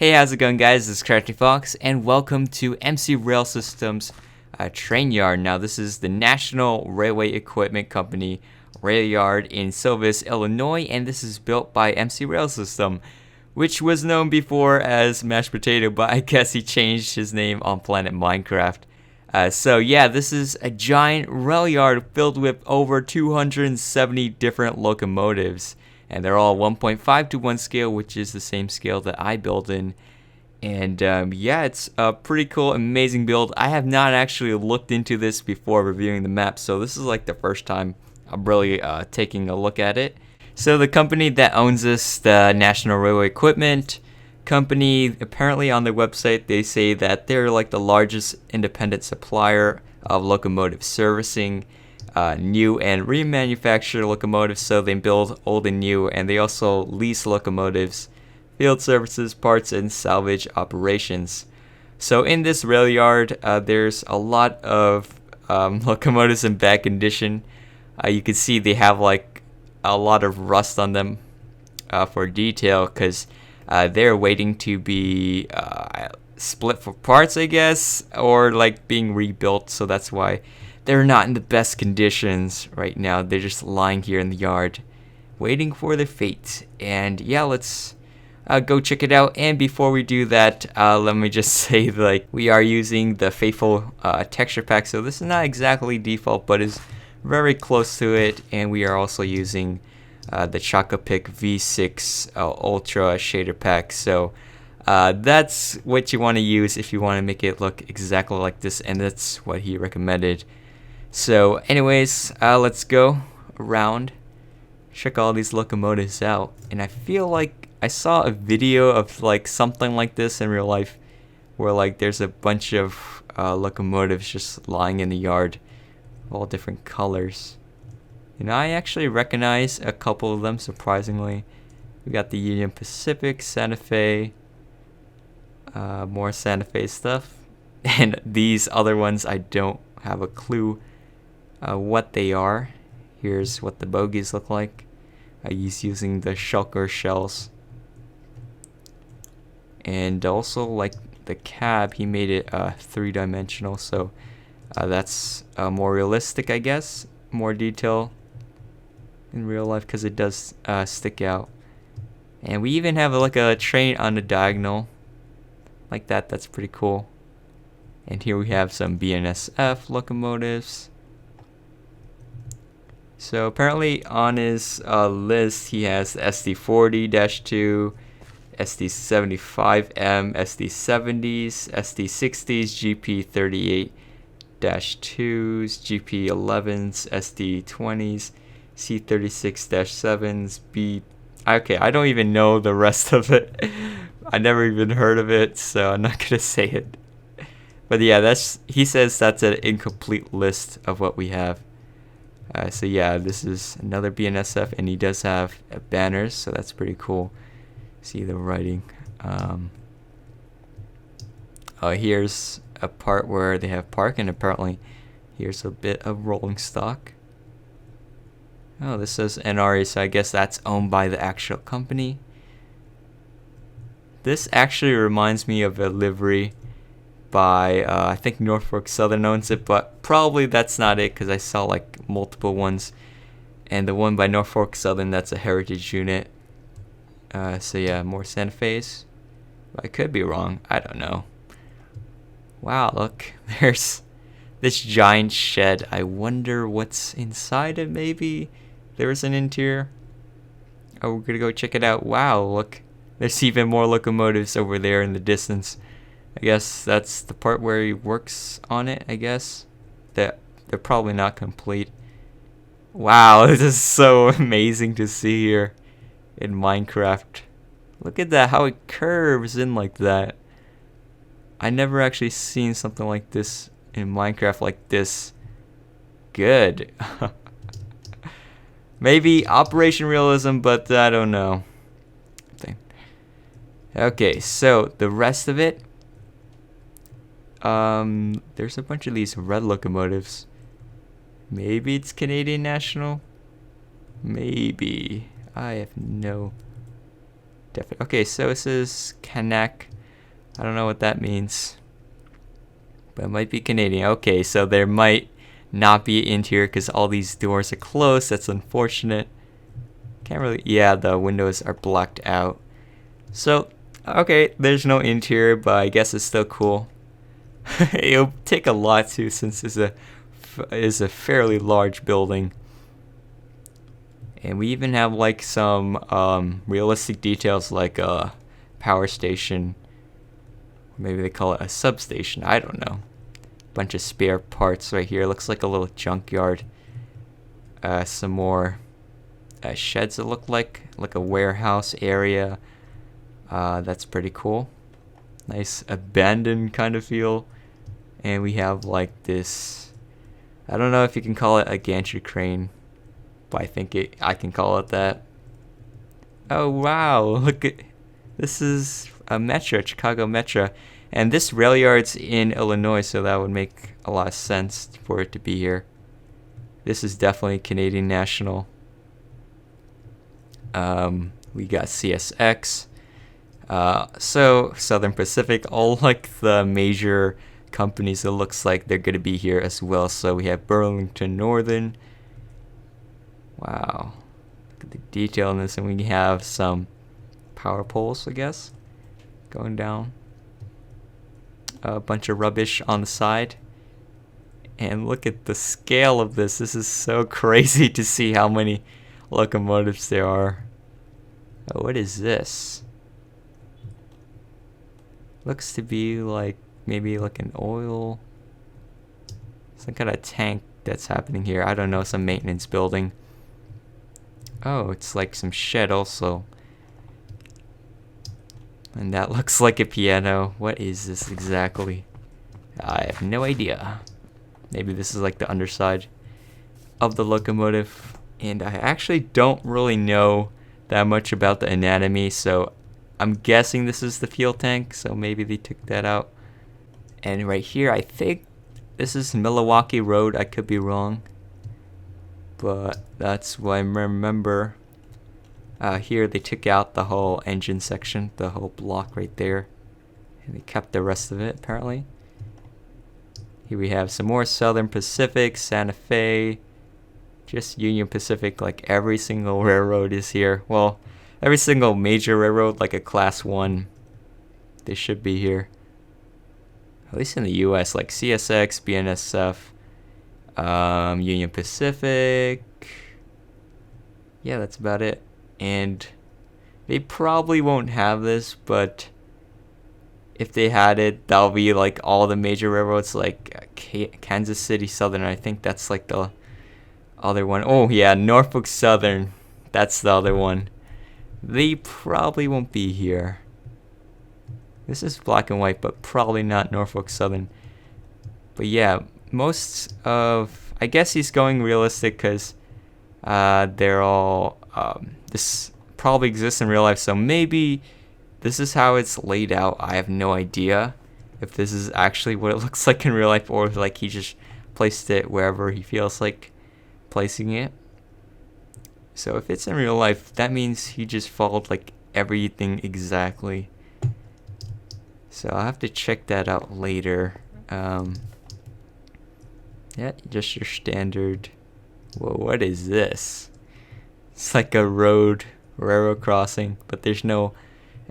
Hey, how's it going, guys? This is CraftyFoxe, and welcome to MC Rail Systems Train Yard. Now, this is the National Railway Equipment Company, Railyard in Silvis, Illinois, and this is built by MC Rail System, which was known before as Mashed Potato, but I guess he changed his name on Planet Minecraft. So yeah, this is a giant rail yard filled with over 270 different locomotives. And they're all 1.5 to 1 scale, which is the same scale that I build in. And yeah, it's a pretty cool, amazing build. I have not actually looked into this before reviewing the map, so this is like the first time I'm really taking a look at it. So the company that owns this, the National Railway Equipment Company, apparently on their website they say that they're like the largest independent supplier of locomotive servicing. New and remanufactured locomotives, so they build old and new, and they also lease locomotives, field services, parts, and salvage operations. So in this rail yard, there's a lot of locomotives in bad condition. You can see they have like a lot of rust on them for detail, because they're waiting to be split for parts, I guess, or like being rebuilt, so that's why they're not in the best conditions right now. They're just lying here in the yard, waiting for their fate. And yeah, let's go check it out. And before we do that, let me just say, like, we are using the faithful texture pack. So this is not exactly default, but is very close to it. And we are also using the Chocopic V6 Ultra shader pack. So that's what you want to use if you want to make it look exactly like this. And that's what he recommended. So anyways, let's go around, check all these locomotives out. And I feel like I saw a video of like something like this in real life, where like there's a bunch of locomotives just lying in the yard, all different colors. And I actually recognize a couple of them, surprisingly. We got the Union Pacific, Santa Fe, more Santa Fe stuff. And these other ones, I don't have a clue what they are. Here's what the bogies look like. He's using the shulker shells. And also, like the cab, he made it three-dimensional, so that's more realistic, I guess. More detail in real life, because it does stick out. And we even have like a train on the diagonal like that. That's pretty cool. And here we have some Bnsf locomotives. So apparently on his list, he has SD40-2, SD75M, SD70s, SD60s, GP38-2s, GP11s, SD20s, C36-7s, Okay, I don't even know the rest of it. I never even heard of it, so I'm not gonna say it. But yeah, he says that's an incomplete list of what we have. So yeah, this is another BNSF, and he does have banners, so that's pretty cool. See the writing. Here's a part where they have park, and apparently here's a bit of rolling stock. Oh, this says NRE, so I guess that's owned by the actual company. This actually reminds me of a livery by I think Norfolk Southern owns it, but probably that's not it, because I saw like multiple ones, and the one by Norfolk Southern, that's a heritage unit. So yeah, more Santa Fe's. I could be wrong, I don't know. Wow, look, there's this giant shed. I wonder what's inside it. Maybe there's an interior. Oh, we're gonna go check it out. Wow, look, there's even more locomotives over there in the distance. I guess that's the part where he works on it, I guess. They're probably not complete. Wow, this is so amazing to see here in Minecraft. Look at that, how it curves in like that. I never actually seen something like this in Minecraft, like this good. Maybe Operation Realism, but I don't know. Okay, so the rest of it, there's a bunch of these red locomotives. Maybe it's Canadian National. Maybe. I have no definite. Okay, so it says Canuck I don't know what that means, but it might be Canadian. Okay, so there might not be an interior because all these doors are closed. That's unfortunate. Can't really, yeah, the windows are blacked out. So, okay, there's no interior, but I guess it's still cool. It'll take a lot too, since it's a fairly large building. And we even have like some realistic details, like a power station. Maybe they call it a substation. I don't know. Bunch of spare parts right here. Looks like a little junkyard. Some more sheds. It look like a warehouse area. That's pretty cool. Nice abandoned kind of feel. And we have like this. I don't know if you can call it a gantry crane, but I can call it that. Oh wow! Look at this is a metro, Chicago Metro, and this Railyard's in Illinois, so that would make a lot of sense for it to be here. This is definitely Canadian National. We got CSX, so Southern Pacific, all like the major companies. It looks like they're gonna be here as well. So we have Burlington Northern. Wow, look at the detail in this, and we have some power poles, I guess, going down. A bunch of rubbish on the side. And look at the scale of this. This is so crazy to see how many locomotives there are. Oh, what is this? Looks to be like maybe like an oil, some kind of tank that's happening here. I don't know, some maintenance building. Oh, it's like some shed also. And that looks like a piano. What is this exactly? I have no idea. Maybe this is like the underside of the locomotive. And I actually don't really know that much about the anatomy, so I'm guessing this is the fuel tank, so maybe they took that out. And right here, I think this is Milwaukee Road. I could be wrong, but that's what I remember. Here they took out the whole engine section, the whole block right there, and they kept the rest of it apparently. Here we have some more Southern Pacific, Santa Fe, just Union Pacific. Like every single railroad is here. Well, every single major railroad, like a class 1, they should be here. At least in the US, like CSX, BNSF, Union Pacific. Yeah, that's about it. And they probably won't have this, but if they had it, that'll be like all the major railroads, like Kansas City Southern. I think that's like the other one. Oh yeah, Norfolk Southern. That's the other one. They probably won't be here. This is black and white, but probably not Norfolk Southern. But yeah, most of, I guess he's going realistic because they're all, this probably exists in real life, so maybe this is how it's laid out. I have no idea if this is actually what it looks like in real life, or if like he just placed it wherever he feels like placing it. So if it's in real life, that means he just followed like everything exactly. So I'll have to check that out later. Yeah, just your standard. Whoa, what is this? It's like a railroad crossing, but there's no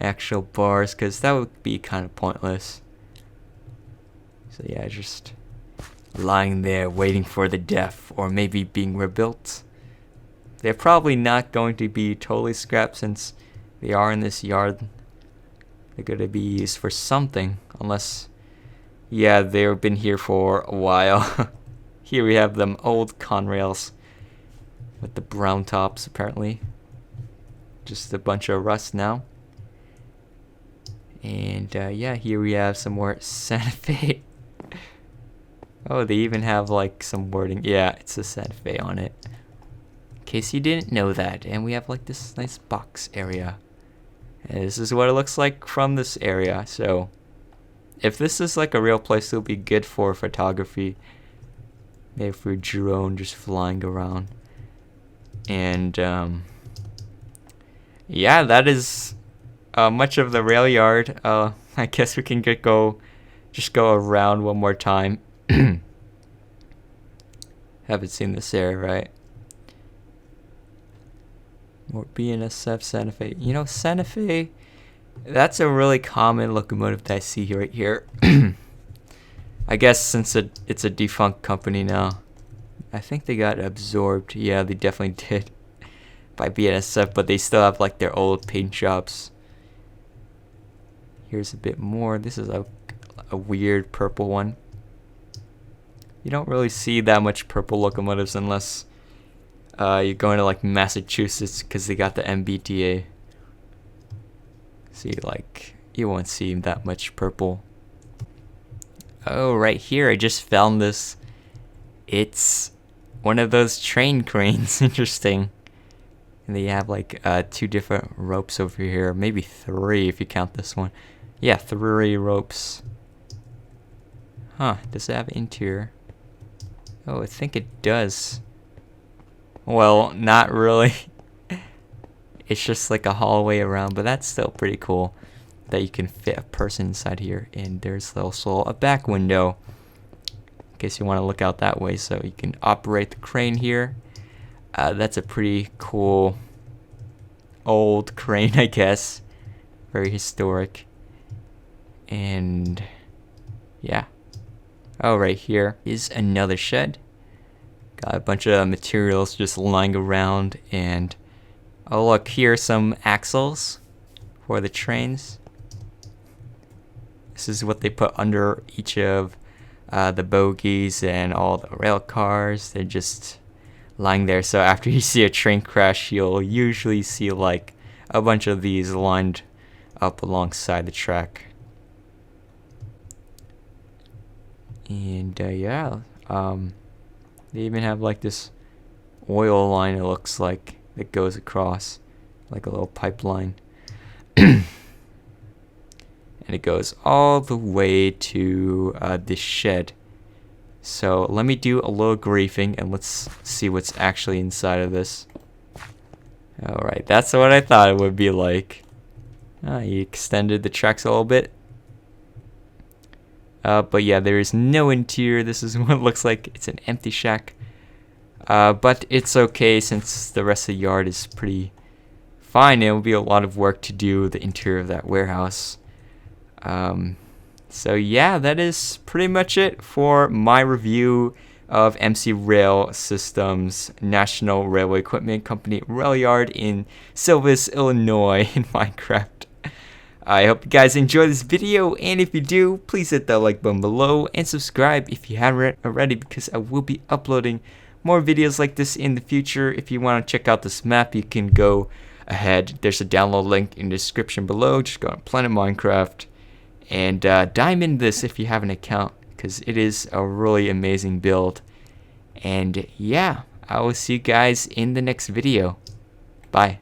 actual bars because that would be kind of pointless. So yeah, just lying there waiting for the death, or maybe being rebuilt. They're probably not going to be totally scrapped since they are in this yard. They're going to be used for something, unless, yeah, they've been here for a while. Here we have them old Conrails with the brown tops apparently. Just a bunch of rust now. And yeah, here we have some more Santa Fe. Oh, they even have like some wording. Yeah, it's a Santa Fe on it, in case you didn't know that. And we have like this nice box area. And this is what it looks like from this area. So if this is like a real place, it'll be good for photography. Maybe for a drone just flying around. And yeah, that is much of the rail yard. I guess we can just go around one more time. Haven't seen this area, right? Or Bnsf Santa Fe. You know, Santa Fe, that's a really common locomotive that I see right here. I guess since it's a defunct company now. I think they got absorbed. Yeah, they definitely did by Bnsf, but they still have like their old paint shops. Here's a bit more. This is a weird purple one. You don't really see that much purple locomotives unless you're going to like Massachusetts, because they got the MBTA. See, like, you won't see that much purple. Oh, right here, I just found this. It's one of those train cranes. Interesting. And they have like 2 different ropes over here. Maybe 3 if you count this one. Yeah, 3 ropes. Huh, does it have interior? Oh, I think it does. Well, not really. It's just like a hallway around, but that's still pretty cool that you can fit a person inside here. And there's also a back window in case you want to look out that way, so you can operate the crane here. That's a pretty cool old crane, I guess. Very historic. And yeah. Oh, right here is another shed. Got a bunch of materials just lying around, and oh look, here are some axles for the trains. This is what they put under each of the bogies and all the rail cars. They're just lying there, so after you see a train crash, you'll usually see like a bunch of these lined up alongside the track. And yeah, they even have like this oil line, it looks like, that goes across, like a little pipeline. And it goes all the way to this shed. So let me do a little griefing and let's see what's actually inside of this. Alright, that's what I thought it would be like. You extended the tracks a little bit. But yeah, there is no interior. This is what it looks like. It's an empty shack. But it's okay since the rest of the yard is pretty fine. It will be a lot of work to do the interior of that warehouse. So yeah, that is pretty much it for my review of MC Rail Systems National Railway Equipment Company Railyard in Silvis, Illinois in Minecraft. I hope you guys enjoy this video, and if you do, please hit that like button below and subscribe if you haven't already, because I will be uploading more videos like this in the future. If you want to check out this map, you can go ahead. There's a download link in the description below. Just go on Planet Minecraft and diamond this if you have an account, because it is a really amazing build. And yeah, I will see you guys in the next video. Bye.